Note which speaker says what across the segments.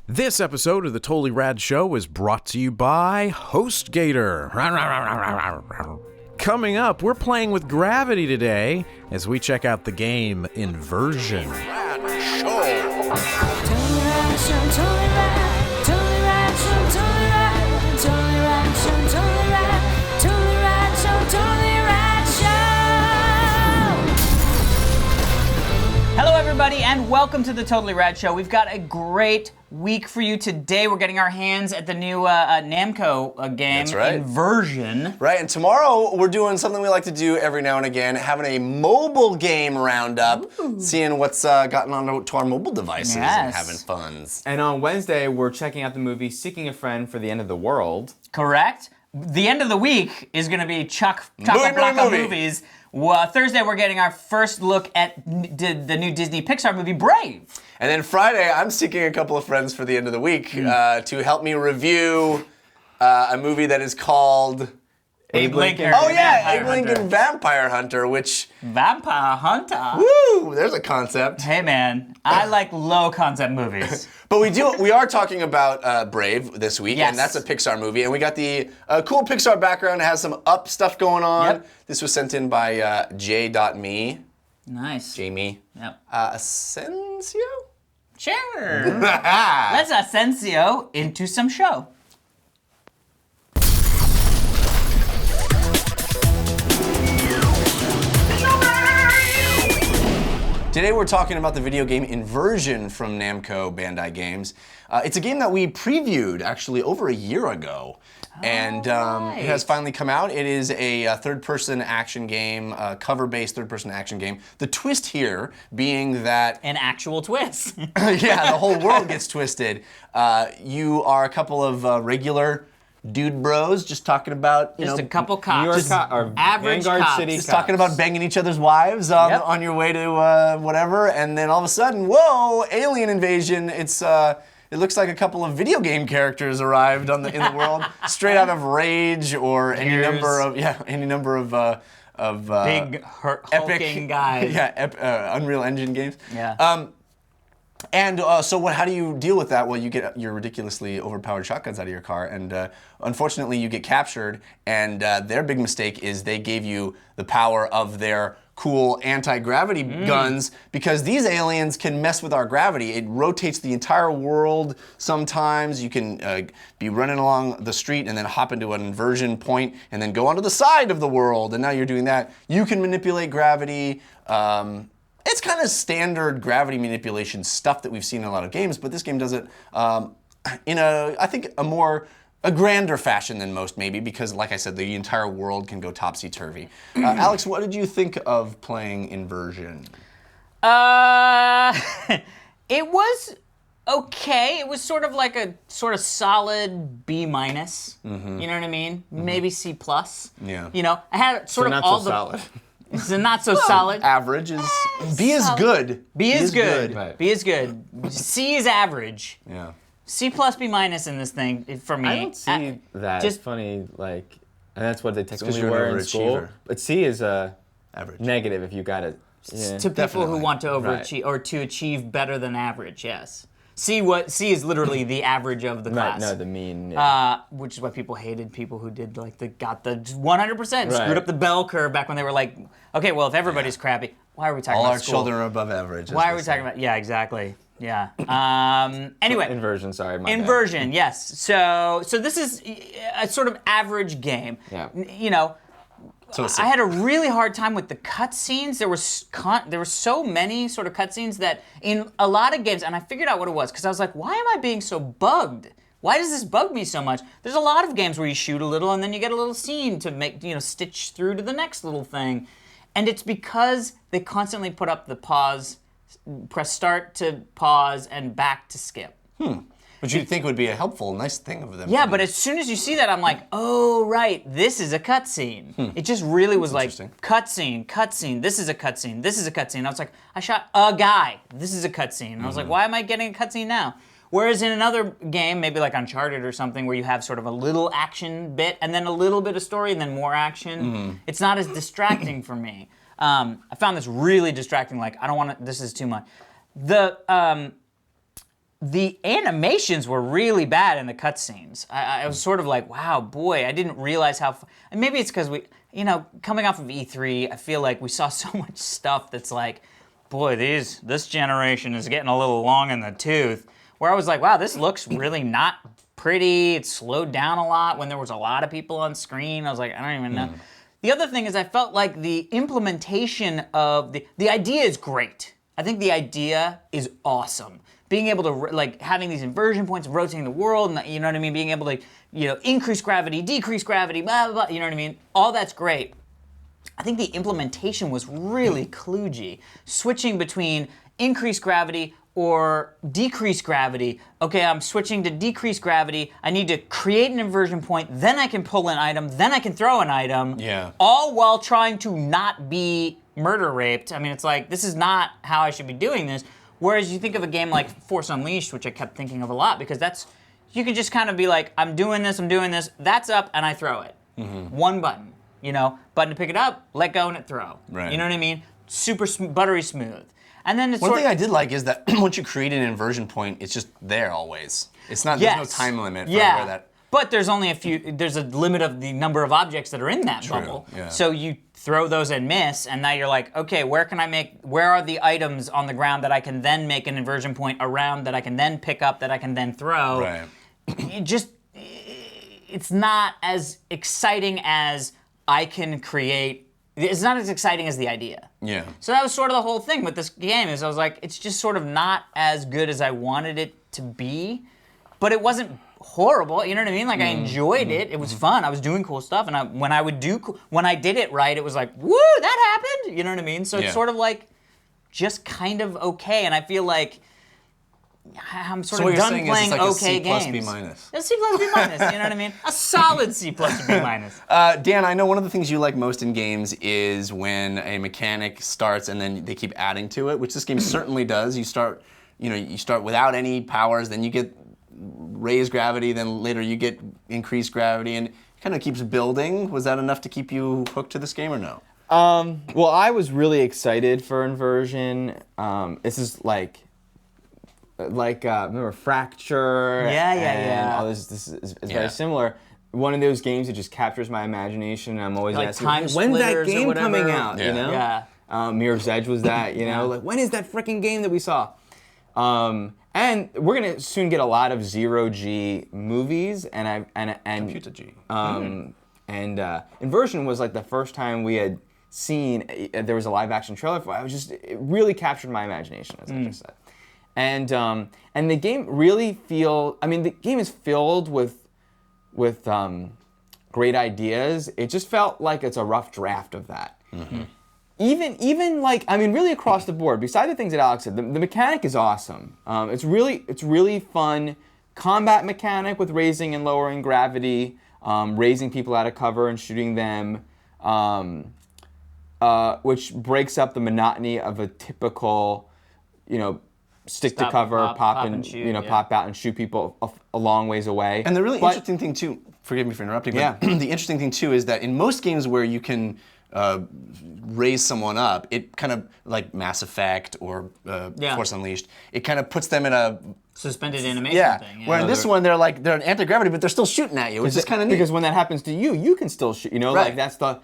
Speaker 1: This episode of the Totally Rad Show is brought to you by HostGator. Coming up, we're playing with gravity today as we check out the game Inversion.
Speaker 2: Hello everybody and welcome to the Totally Rad Show. We've got a great week for you today. We're getting our hands at the new Namco game,
Speaker 3: That's right.
Speaker 2: Inversion.
Speaker 3: Right, and tomorrow we're doing something we like to do every now and again, having a mobile game roundup, seeing what's gotten onto our mobile devices and having funs.
Speaker 4: And on Wednesday, we're checking out the movie Seeking a Friend for the End of the World.
Speaker 2: Correct. The end of the week is going to be chock-a-block of movies. Thursday, we're getting our first look at the new Disney Pixar movie, Brave.
Speaker 3: And then Friday, I'm seeking a couple of friends for the end of the week to help me review a movie that is called...
Speaker 2: Abe Lincoln.
Speaker 3: Oh yeah, Abe Lincoln Vampire Hunter, which...
Speaker 2: Vampire Hunter?
Speaker 3: Woo, there's a concept.
Speaker 2: Hey man, I like low-concept movies.
Speaker 3: But we are talking about Brave this week,
Speaker 2: Yes.
Speaker 3: and that's a Pixar movie. And we got the cool Pixar background. It has some up stuff going on.
Speaker 2: Yep.
Speaker 3: This was sent in by J.me.
Speaker 2: Nice.
Speaker 3: Jamie.
Speaker 2: Yep.
Speaker 3: Asensio?
Speaker 2: Sure. Let's Asensio into some show.
Speaker 3: Today we're talking about the video game Inversion from Namco Bandai Games. It's a game that we previewed actually over a year ago. And it has finally come out. It is a third-person action game, cover-based third-person action game. The twist here being that...
Speaker 2: An actual twist.
Speaker 3: yeah, the whole world gets twisted. You are a couple of regular dude bros just talking about,
Speaker 2: Just a couple cops.
Speaker 4: Average
Speaker 2: Vanguard
Speaker 4: cops.
Speaker 2: City
Speaker 3: Just talking about banging each other's wives on your way to whatever, and then all of a sudden, whoa, alien invasion. It looks like a couple of video game characters arrived in the world, straight out of Rage or any number of
Speaker 2: Big hulking guys.
Speaker 3: Unreal Engine games.
Speaker 2: Yeah.
Speaker 3: So how do you deal with that? Well, you get your ridiculously overpowered shotguns out of your car, and unfortunately you get captured, and their big mistake is they gave you the power of their cool anti-gravity guns, because these aliens can mess with our gravity. It rotates the entire world sometimes. You can be running along the street and then hop into an inversion point and then go onto the side of the world, and now you're doing that. You can manipulate gravity. It's kind of standard gravity manipulation stuff that we've seen in a lot of games, but this game does it in a grander fashion than most, maybe, because, like I said, the entire world can go topsy-turvy. Alex, what did you think of playing Inversion?
Speaker 2: It was okay. It was sort of like a solid B-. You know what I mean? Maybe C+.
Speaker 3: Yeah.
Speaker 2: You know, I had sort of
Speaker 4: not
Speaker 2: all
Speaker 4: so
Speaker 2: the...
Speaker 4: solid.
Speaker 2: It's not so solid.
Speaker 3: Average is... B is good.
Speaker 2: B is good.
Speaker 4: Right.
Speaker 2: B is good. C is average.
Speaker 3: Yeah.
Speaker 2: C plus B minus in this thing for me.
Speaker 4: I don't see that.
Speaker 2: just-
Speaker 4: funny, like, and that's what they technically
Speaker 3: you're an
Speaker 4: were in school.
Speaker 3: overachiever.
Speaker 4: But C is
Speaker 3: Average.
Speaker 4: negative if you got it. Yeah.
Speaker 2: To people who
Speaker 3: Definitely.
Speaker 2: want to overachieve or to achieve better than average, yes. C is literally the average of the class.
Speaker 4: Right, no, the mean. Yeah.
Speaker 2: Which is why people hated people who did got the 100%, screwed
Speaker 4: Right.
Speaker 2: up the bell curve back when they were like, okay, well if everybody's crappy, why are we talking
Speaker 3: All
Speaker 2: about
Speaker 3: our
Speaker 2: school?
Speaker 3: children are above average.
Speaker 2: Why are we talking about? Yeah, exactly. Yeah. Anyway.
Speaker 4: Inversion, sorry. My bad.
Speaker 2: Inversion, yes. So this is a sort of average game.
Speaker 4: Yeah.
Speaker 2: You know,
Speaker 3: So
Speaker 2: I had a really hard time with the cutscenes. There were so many sort of cutscenes that in a lot of games, and I figured out what it was because I was like, why am I being so bugged? Why does this bug me so much? There's a lot of games where you shoot a little and then you get a little scene to make, stitch through to the next little thing. And it's because they constantly put up the pause, press start to pause and back to skip.
Speaker 3: Which you'd think would be a helpful, nice thing of them.
Speaker 2: Yeah,
Speaker 3: to
Speaker 2: but
Speaker 3: do.
Speaker 2: as soon as you see that, I'm like, oh, right, this is a cutscene. It just really was like, cutscene, this is a cutscene, this is a cutscene. I was like, I shot a guy, this is a cutscene. And I was like, why am I getting a cutscene now? Whereas in another game, maybe like Uncharted or something, where you have sort of a little action bit, and then a little bit of story, and then more action, it's not as distracting for me. I found this really distracting. Like, I don't want to. This is too much. The animations were really bad in the cutscenes. I was sort of like, wow, boy, I didn't realize how. And maybe it's because we, coming off of E3, I feel like we saw so much stuff that's like, boy, this generation is getting a little long in the tooth. Where I was like, wow, this looks really not pretty. It slowed down a lot when there was a lot of people on screen. I was like, I don't even know. The other thing is I felt like the implementation of the idea is great. I think the idea is awesome. Being able to, like, having these inversion points, rotating the world, and, you know what I mean? Being able to, increase gravity, decrease gravity, blah, blah, blah, you know what I mean? All that's great. I think the implementation was really kludgy. Switching between increased gravity or decreased gravity. Okay, I'm switching to decreased gravity. I need to create an inversion point, then I can pull an item, then I can throw an item.
Speaker 3: Yeah.
Speaker 2: All while trying to not be murder raped. I mean, it's like, this is not how I should be doing this. Whereas you think of a game like Force Unleashed, which I kept thinking of a lot, because you can just kind of be like, I'm doing this, that's up, and I throw it. One button, button to pick it up, let go, and it throw.
Speaker 3: Right.
Speaker 2: You know what I mean? Super buttery smooth. And then it's
Speaker 3: One thing I did like is that once you create an inversion point, it's just there always. It's not, there's no time limit for where that.
Speaker 2: But there's only there's a limit of the number of objects that are in that bubble.
Speaker 3: Yeah.
Speaker 2: So you throw those and miss, and now you're like, okay, where are the items on the ground that I can then make an inversion point around, that I can then pick up, that I can then throw?
Speaker 3: Right.
Speaker 2: It's not as exciting as I can create. It's not as exciting as the idea.
Speaker 3: Yeah.
Speaker 2: So that was sort of the whole thing with this game, is I was like, it's just sort of not as good as I wanted it to be, but it wasn't horrible, you know what I mean? Like, I enjoyed it. It was fun. I was doing cool stuff, and when I did it right, it was like, woo, that happened. You know what I mean? So it's sort of like just kind of okay, and I feel like I'm sort of done playing
Speaker 3: like
Speaker 2: okay games.
Speaker 3: A C plus B minus.
Speaker 2: A C plus B minus. You know what I mean? A solid C plus B minus.
Speaker 3: Dan, I know one of the things you like most in games is when a mechanic starts and then they keep adding to it, which this game certainly does. You start without any powers, then you get raised gravity, then later you get increased gravity, and it kind of keeps building. Was that enough to keep you hooked to this game or no?
Speaker 4: Well, I was really excited for Inversion. This is like remember Fracture?
Speaker 2: Yeah.
Speaker 4: All this is very similar. One of those games that just captures my imagination, and I'm always
Speaker 2: Like
Speaker 4: asking,
Speaker 2: Time
Speaker 4: when's that
Speaker 2: Splitters or
Speaker 4: game
Speaker 2: whatever?
Speaker 4: coming out?
Speaker 3: Yeah.
Speaker 4: You know?
Speaker 2: Yeah.
Speaker 4: Mirror's Edge was that, like, when is that freaking game that we saw? And we're gonna soon get a lot of zero-G movies, and
Speaker 3: Computer G.
Speaker 4: And Inversion was like the first time we had seen there was a live-action trailer for it. It really captured my imagination, as I just said. And the game really the game is filled with great ideas. It just felt like it's a rough draft of that. Even like, really across the board, beside the things that Alex said, the mechanic is awesome. It's really fun combat mechanic with raising and lowering gravity, raising people out of cover and shooting them, which breaks up the monotony of a typical, stick to cover, pop and shoot, pop out and shoot people a long ways away.
Speaker 3: And the really interesting thing too, forgive me for interrupting, but the interesting thing too is that in most games where you can raise someone up, it kind of, like Mass Effect or Force Unleashed, it kind of puts them in a
Speaker 2: suspended animation thing. Yeah.
Speaker 3: Where in this one they're in anti-gravity, but they're still shooting at you, which is kind of neat.
Speaker 4: Because when that happens to you, you can still shoot. Like that's the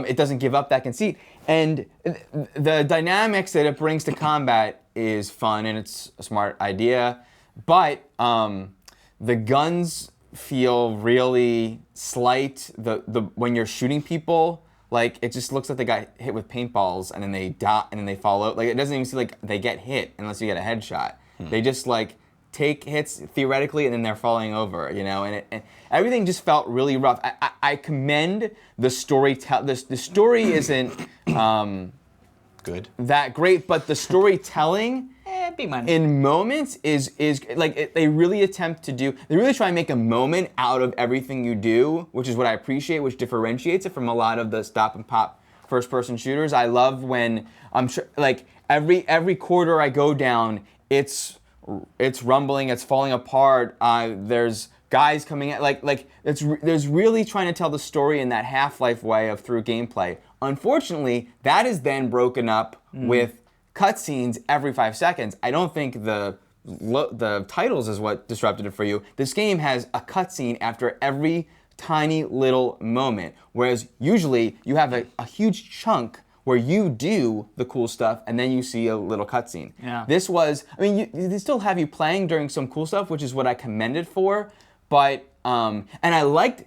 Speaker 4: it doesn't give up that conceit, and the dynamics that it brings to combat is fun, and it's a smart idea, but the guns feel really slight. The when you're shooting people, like, it just looks like they got hit with paintballs and then they die and then they fall out. Like, it doesn't even seem like they get hit unless you get a headshot. They just like take hits theoretically and then they're falling over, and everything just felt really rough. I commend the story. The story isn't
Speaker 3: good,
Speaker 4: that great, but the storytelling in moments is like they really try and make a moment out of everything you do, which is what I appreciate, which differentiates it from a lot of the stop and pop first person shooters. I love when every corridor I go down, it's rumbling, it's falling apart. There's guys coming at there's really trying to tell the story in that Half-Life way of through gameplay, Unfortunately, that is then broken up with cutscenes every 5 seconds. I don't think the titles is what disrupted it for you. This game has a cutscene after every tiny little moment, whereas usually you have a huge chunk where you do the cool stuff and then you see a little cutscene.
Speaker 2: Yeah.
Speaker 4: This was, I mean, they still have you playing during some cool stuff, which is what I commended for, but, and the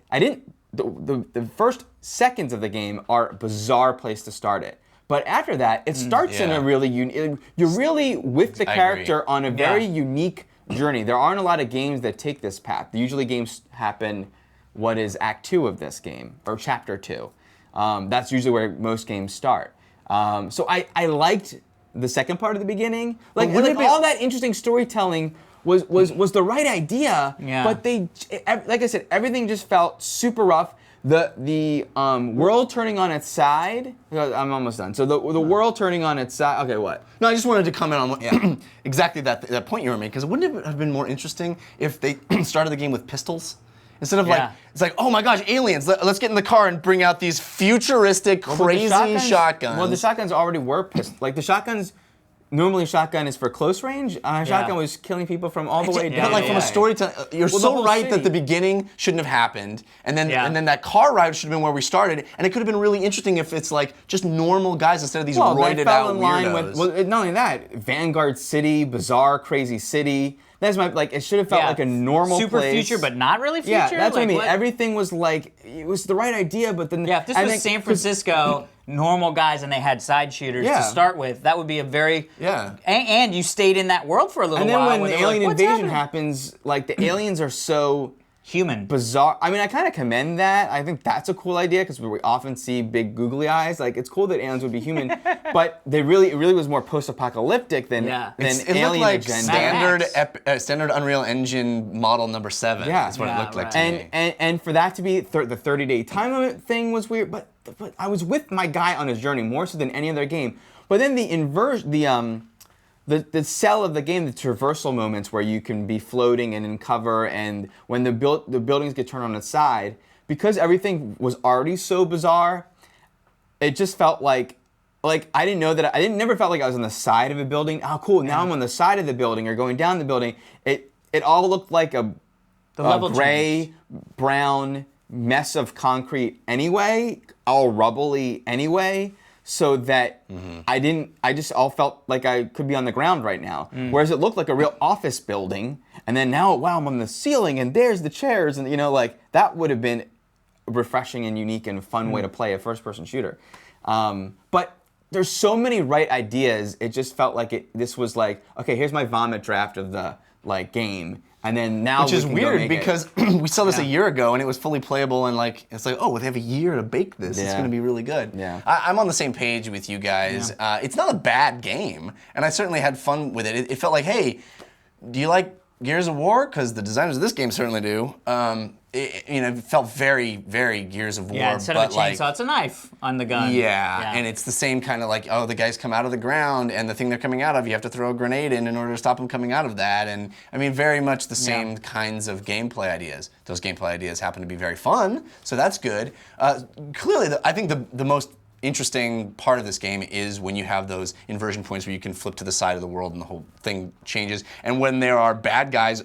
Speaker 4: first seconds of the game are a bizarre place to start it. But after that, it starts in a really you're really with the character on a very unique journey. There aren't a lot of games that take this path. Usually games happen what is Act 2 of this game, or Chapter 2. That's usually where most games start. So I liked the second part of the beginning. Like all that interesting storytelling was the right idea, but like I said, everything just felt super rough. The world turning on its side. I'm almost done. So the world turning on its side. Okay, what?
Speaker 3: No, I just wanted to comment on exactly that point you were making, because wouldn't it have been more interesting if they started the game with pistols? Instead of it's like, oh my gosh, aliens, let's get in the car and bring out these futuristic, crazy shotguns.
Speaker 4: Well, the shotguns already were pistols. Like the shotguns, normally shotgun is for close range. Shotgun was killing people from all the way down.
Speaker 3: But like from a storytelling, you're so right that the beginning shouldn't have happened, and then that car ride should have been where we started, and it could have been really interesting if it's like just normal guys instead of these roided out weirdos.
Speaker 4: Well, not only that, Vanguard City, bizarre, crazy city. That's it should have felt like a normal
Speaker 2: super
Speaker 4: place.
Speaker 2: future, but not really future.
Speaker 4: Yeah, that's what I mean. Everything was like, it was the right idea, but then...
Speaker 2: Yeah, if this was San Francisco, normal guys, and they had side shooters to start with, that would be a very...
Speaker 3: Yeah.
Speaker 2: And you stayed in that world for a little while.
Speaker 4: And then when the alien invasion happens, like, the aliens are so...
Speaker 2: human.
Speaker 4: Bizarre. I mean, I kind of commend that. I think that's a cool idea because we often see big googly eyes. Like, it's cool that aliens would be human, but it really was more post-apocalyptic than
Speaker 3: it
Speaker 4: alien
Speaker 3: looked like
Speaker 4: agenda.
Speaker 3: standard Unreal Engine model number 7.
Speaker 4: Yeah,
Speaker 3: that's what it looked like to me.
Speaker 4: And for that to be the 30-day time limit thing was weird. But I was with my guy on his journey more so than any other game. But then the inversion, the cell of the game, the traversal moments where you can be floating and in cover, and when the buildings get turned on its side, because everything was already so bizarre, it just felt like I didn't know that I never felt like I was on the side of a building. Oh, cool! Now I'm on the side of the building or going down the building. It all looked like a gray, brown mess of concrete anyway, all rubbly anyway. So that I just all felt like I could be on the ground right now. Whereas it looked like a real office building, and then now, wow, I'm on the ceiling, and there's the chairs, and that would have been a refreshing and unique and fun way to play a first-person shooter. But there's so many right ideas. It just felt like this was like, okay, here's my vomit draft of the game. And then now
Speaker 3: which is weird because we saw this a year ago and it was fully playable, and it's like, oh, they have a year to bake this. It's going to be really good.
Speaker 4: Yeah.
Speaker 3: I'm on the same page with you guys. It's not a bad game, and I certainly had fun with it. It felt like, hey, do you like Gears of War? Because the designers of this game certainly do. It felt very, very Gears of War.
Speaker 2: Yeah, instead of a chainsaw, it's a knife on the gun.
Speaker 3: Yeah, and it's the same kind of like, oh, the guys come out of the ground, and the thing they're coming out of, you have to throw a grenade in order to stop them coming out of that. And I mean, very much the same kinds of gameplay ideas. Those gameplay ideas happen to be very fun, so that's good. Clearly, I think the most interesting part of this game is when you have those inversion points where you can flip to the side of the world and the whole thing changes. And when there are bad guys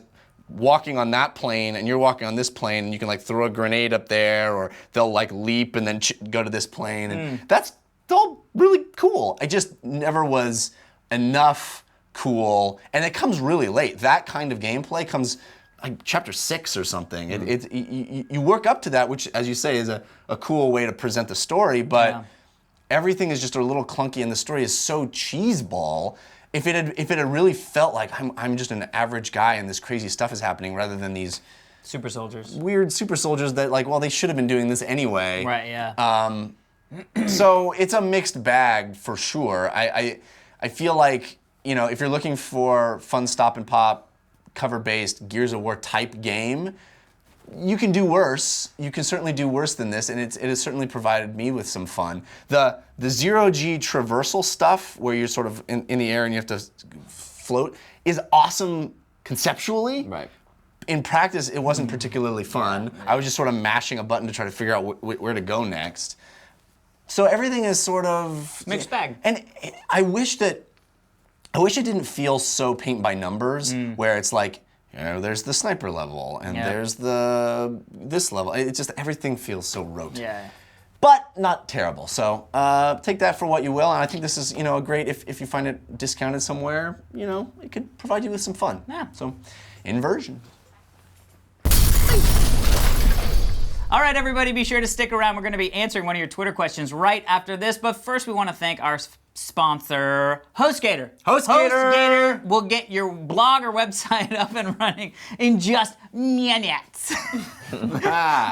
Speaker 3: walking on that plane and you're walking on this plane, and you can throw a grenade up there, or they'll leap and then go to this plane, and that's all really cool. I just never was enough cool, and it comes really late. That kind of gameplay comes like chapter 6 or something. You work up to that, which, as you say, is a cool way to present the story, but everything is just a little clunky, and the story is so cheeseball. If it had really felt like I'm just an average guy and this crazy stuff is happening, rather than these
Speaker 2: super soldiers,
Speaker 3: weird super soldiers that they should have been doing this anyway.
Speaker 2: Right. Yeah.
Speaker 3: So it's a mixed bag for sure. I feel like if you're looking for fun stop and pop cover-based Gears of War type game, you can do worse. You can certainly do worse than this, and it has certainly provided me with some fun. The zero-G traversal stuff, where you're sort of in the air and you have to float, is awesome conceptually.
Speaker 4: Right.
Speaker 3: In practice, it wasn't particularly fun. I was just sort of mashing a button to try to figure out where to go next. So everything is sort of
Speaker 2: Mixed bag.
Speaker 3: And I wish it didn't feel so paint by numbers, where it's like, you know, there's the sniper level and there's this level. It's just everything feels so rote.
Speaker 2: Yeah.
Speaker 3: But not terrible. So take that for what you will. And I think this is, you know, a great, if you find it discounted somewhere, you know, it could provide you with some fun.
Speaker 2: Yeah.
Speaker 3: So, Inversion.
Speaker 2: All right, everybody, be sure to stick around. We're going to be answering one of your Twitter questions right after this. But first, we want to thank our sponsor, HostGator. HostGator will get your blog or website up and running in just minutes.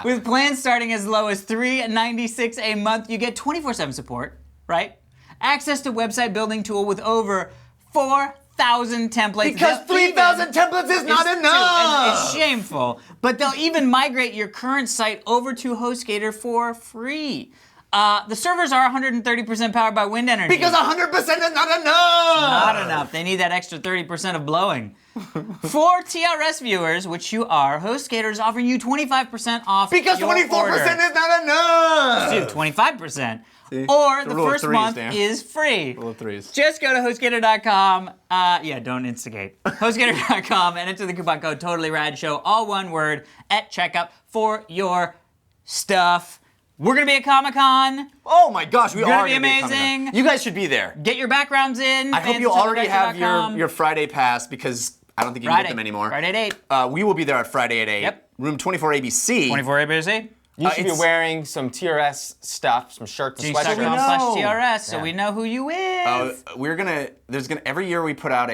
Speaker 2: With plans starting as low as $3.96 a month, you get 24/7 support, right? Access to website building tool with over 4,000 templates.
Speaker 3: Because 3,000 templates is not enough!
Speaker 2: It's shameful. But they'll even migrate your current site over to HostGator for free. The servers are 130% powered by wind energy.
Speaker 3: Because 100% is not enough!
Speaker 2: Not enough. They need that extra 30% of blowing. For TRS viewers, which you are, HostGator is offering you 25% off
Speaker 3: Because
Speaker 2: your
Speaker 3: 24%
Speaker 2: order.
Speaker 3: is not enough!
Speaker 2: Dude, 25%. Or the
Speaker 3: rule of
Speaker 2: first
Speaker 3: threes,
Speaker 2: month
Speaker 3: Dan.
Speaker 2: is free.
Speaker 3: Rule of threes.
Speaker 2: Just go to HostGator.com. Don't instigate. HostGator.com and enter the coupon code Totally Rad Show, all one word, at checkout for your stuff. We're gonna be at Comic-Con.
Speaker 3: Oh my gosh, we
Speaker 2: Gonna
Speaker 3: are
Speaker 2: be
Speaker 3: gonna be coming
Speaker 2: amazing.
Speaker 3: up. You guys should be there.
Speaker 2: Get your backgrounds in.
Speaker 3: I hope you already have
Speaker 2: fans@TotallyRadShow.com.
Speaker 3: your Friday pass, because I don't think you can get them anymore.
Speaker 2: Friday at 8.
Speaker 3: We will be there at Friday at 8.
Speaker 2: Yep.
Speaker 3: Room 24 ABC.
Speaker 2: 24 ABC.
Speaker 4: You should be
Speaker 3: it's-
Speaker 4: wearing some TRS stuff, some shirts and
Speaker 2: Genius.com
Speaker 4: sweatshirts.
Speaker 3: know.
Speaker 2: /TRS, so we know who you is.
Speaker 3: Every year we put out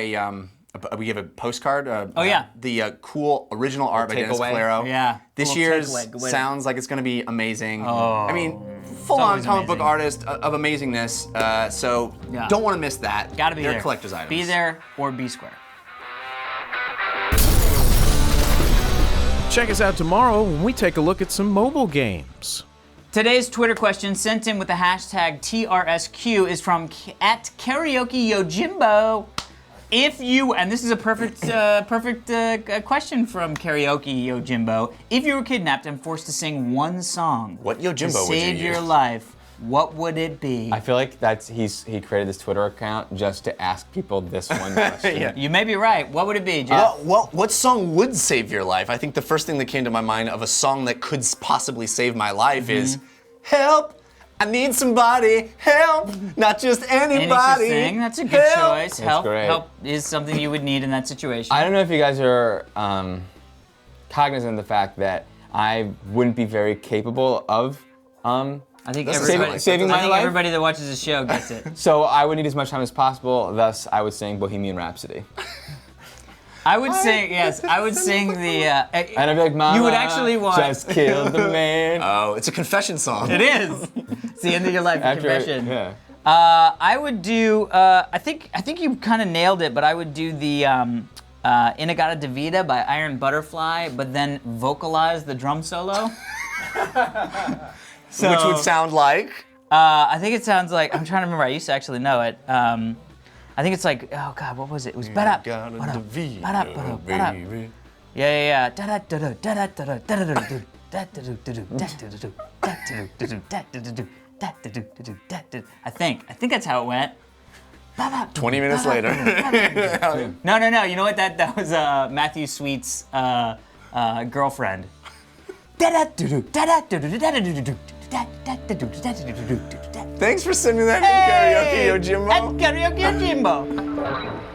Speaker 3: we give a postcard. The cool original art by Dennis
Speaker 4: takeaway.
Speaker 3: Calero.
Speaker 2: Yeah.
Speaker 3: This
Speaker 2: Little
Speaker 3: year's
Speaker 2: takeaway. Good way to-
Speaker 3: sounds like it's going to be amazing.
Speaker 2: Oh.
Speaker 3: I mean, full-on
Speaker 2: always
Speaker 3: comic book
Speaker 2: amazing.
Speaker 3: artist of amazingness. So
Speaker 2: Yeah.
Speaker 3: don't want to miss that.
Speaker 2: Gotta be
Speaker 3: They're
Speaker 2: there.
Speaker 3: collector's items.
Speaker 2: Be there or be square.
Speaker 1: Check us out tomorrow when we take a look at some mobile games.
Speaker 2: Today's Twitter question sent in with the hashtag TRSQ is from at Karaoke Yojimbo. If you, and this is a perfect question from Karaoke Yojimbo. If you were kidnapped and forced to sing one song
Speaker 3: What
Speaker 2: to
Speaker 3: Yojimbo would you
Speaker 2: save your
Speaker 3: use?
Speaker 2: life, what would it be?
Speaker 4: I feel like he created this Twitter account just to ask people this one question.
Speaker 3: Yeah.
Speaker 2: You may be right. What would it be, Jeff?
Speaker 3: What song would save your life? I think the first thing that came to my mind of a song that could possibly save my life is "Help! I need somebody. Help! Not just anybody."
Speaker 2: Interesting. That's a good
Speaker 3: Help!
Speaker 2: choice. Help
Speaker 4: great.
Speaker 2: is something you would need in that situation.
Speaker 4: I don't know if you guys are cognizant of the fact that I wouldn't be very capable of
Speaker 2: I think
Speaker 3: That's
Speaker 2: everybody,
Speaker 4: saving my life?
Speaker 2: everybody that watches the show gets it.
Speaker 4: So I would need as much time as possible, thus I would sing Bohemian Rhapsody.
Speaker 2: I would sing, yes, I would sing the.
Speaker 4: And I'd be like, Mama,
Speaker 2: You would actually want-
Speaker 4: just killed the man.
Speaker 3: Oh, it's a confession song.
Speaker 2: It is. It's the end of your life confession.
Speaker 4: Yeah.
Speaker 2: I would do. I think you kind of nailed it, but I would do the Inagata Davida by Iron Butterfly, but then vocalize the drum solo. So,
Speaker 3: Which would sound like.
Speaker 2: I think it sounds like, I'm trying to remember. I used to actually know it. I think it's like, oh God, what was it? It was ba-da, ba-da, ba-da, ba-da, ba-da. Yeah. Da-da-da-da, da-da-da-da, da-da-da-da-do, da-da-do-do-do, da-da-do-do, da-da-do-do-do, da-da-do-do, da-da-do-do-do, da-da-do. I think that's how it went.
Speaker 3: 20 minutes later.
Speaker 2: No. You know what? That was Matthew Sweet's girlfriend. Da-da-do-do, da-da-do-do, da-da-do-do-do, da-da-do-do, da-da-do-do-do, da-da-do-do.
Speaker 3: Thanks for sending that in, Karaoke Yojimbo.
Speaker 2: At Karaoke Yojimbo.